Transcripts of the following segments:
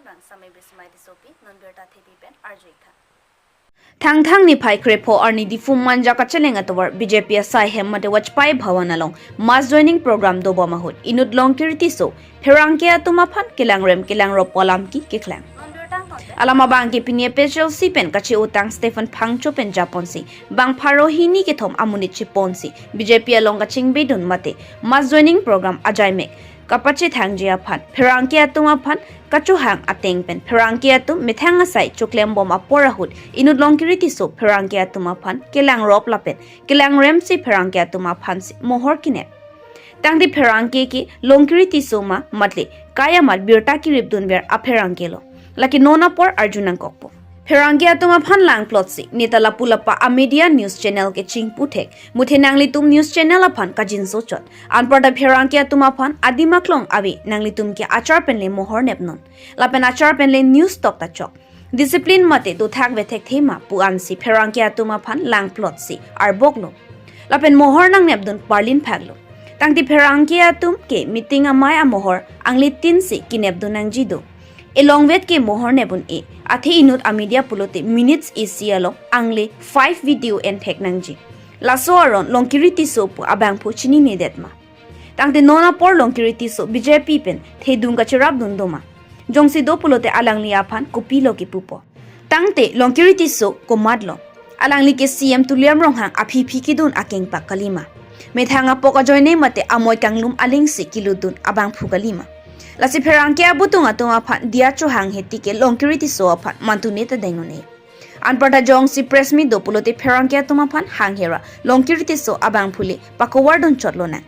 bang samai bismai disopi non berta thebi pen ajok tha Thang ni phai krepo arni di fum manja ka chelenga towar BJP asai hemmate wachpai bhawan along mass joining program do boma hut inut Longkiri tisso pherangke atum aphan kelang ro polam ki kelang alama bang ke pinie special si pen kachi utang Stephen phangcho pen japon si bang pharo hini ke thom amuni chipon si BJP along ka chingbe dun mate mass joining program ajai mek kapachi thangji aphan pherangke atum aphan kachu hang ateng pen pherangke atum mithang asai choklem bom apora hut inut Longkiri tisso pherangke atum aphan kelang rop lapen kelang rem si pherangke atum aphan si mohor kine tangdi pherangke ki Longkiri tisso ma matle kaya mat birta ki ribdun ber apherangke lo laki nona por arjunan kokpo pherangke atum aphan lang plot si neta lapulapa a media news channel ke chingpu thek muthe nangli tum news channel aphan kajin so chot anparta pherangke atum aphan adima klong abi nangli tum ke achar penle mohor nepnon lapen achar penle news tok ta chok discipline mate do thak ve thek thema puan si pherangke atum aphan lang plot si arboklo lapen mohor nang nepdun parlin phaglo tangti pherangke atum ke meeting amai a mohor angli tin si kinepdun nangjido along with ke mohor nebun e athe inut a media pulote minutes isialo angle 5 video and thek nangji laso aron Longkiri tisso pu abang phu chini ne detma tangte nona por Longkiri tisso BJP pen thedung ka chirap dundoma jongsi do pulote alangli aphan kopilo ki pupo tangte Longkiri tisso ko madlo alangli ke CM tuliam ronghang aphi phi ki dun akeng pa kalima methanga poka joine mate amoy kanglum aling si kiludun abang phu kalima lasi pherangke abutung atung aphan dia chu hang heti ke Longkiri tisso aphan mantune ta daingone anparta jong si press mi do pulote pherangke atum aphan hang hera Longkiri tisso abang phule pakowar don chotlo na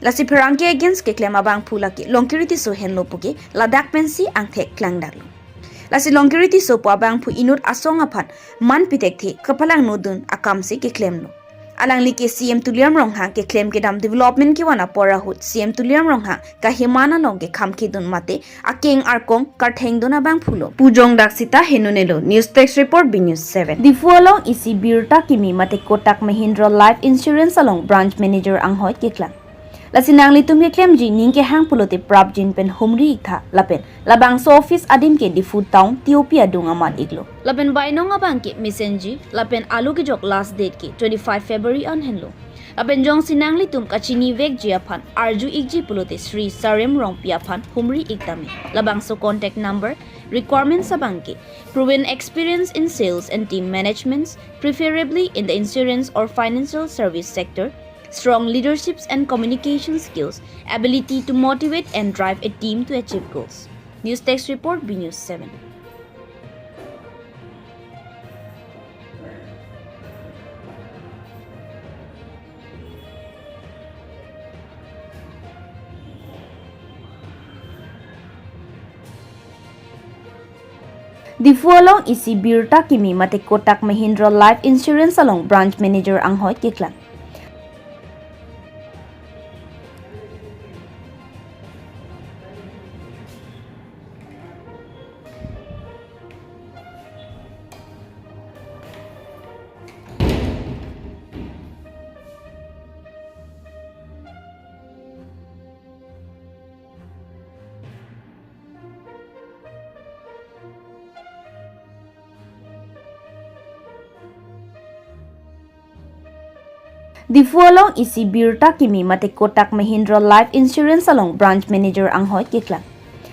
lasi pherangke against ke claim abang phula ke Longkiri tisso henlo puke ladak pensi angthe klang daglo lasi Longkiri tisso po abang phu inut asong aphan man pitek the kapalang nodun akamse ke claim lo alangli ke CM tuliam ronghang ke claim ke dam development ki wana pora hut CM tuliam ronghang ka himana long ke khamki dun mate akeng arkong kartheng duna bang phulo pujong daksita henunelo news text report b news 7 the following is birta kimi mate kotak mahindra life insurance along branch manager anghoi ke klang lasinangli tumye claim ji ning ke hang pulote prap jin pen humri ikha lapen labang so office adim ke di food town tiopia dunga mat iglo lapen bainong abang ke mesenji lapen alu ke jok last date ke 25 February on henlo lapen jong sinangli tum kachini vek ji aphan arju ikji pulote Sri Sarem rong pi aphan humri iktami labang so contact number requirements abang ke proven experience in sales and team management preferably in the insurance or financial service sector strong leaderships and communication skills, ability to motivate and drive a team to achieve goals. News text report B News 7. The following is birta kimi mate kotak mahindra life insurance along branch manager anghoi keklang The following is birta kimi mate kotak mahindra life insurance along branch manager anghoi keklang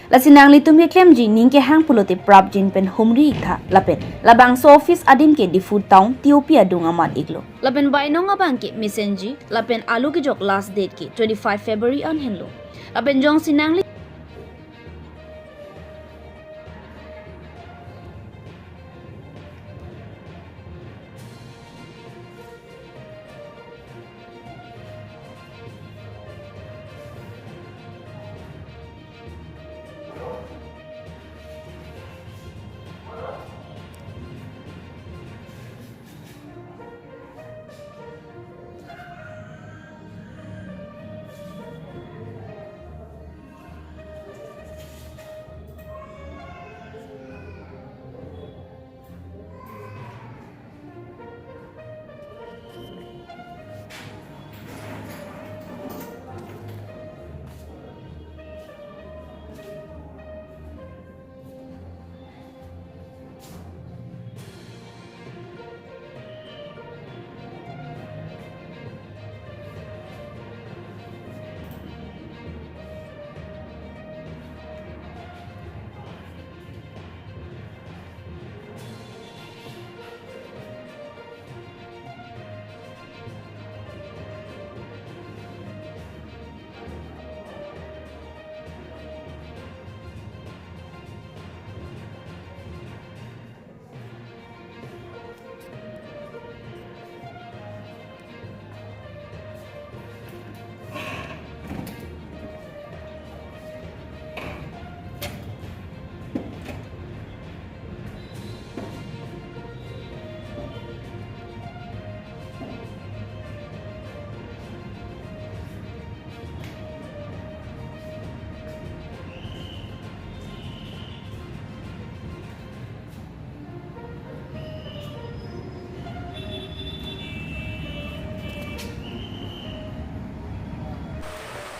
lasinangli tumye claim ji ning ke hang pulote prap jin pen humri ikha lapen labang so office adim ke di food town tiopia dunga mat iglo lapen bainong abang ke mesenji lapen alu ke jok last date ke 25 February on henlo lapen jong sinangli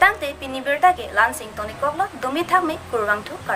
tangte pinibirta ke lansing toni koklo domi thakme kurwang thu kar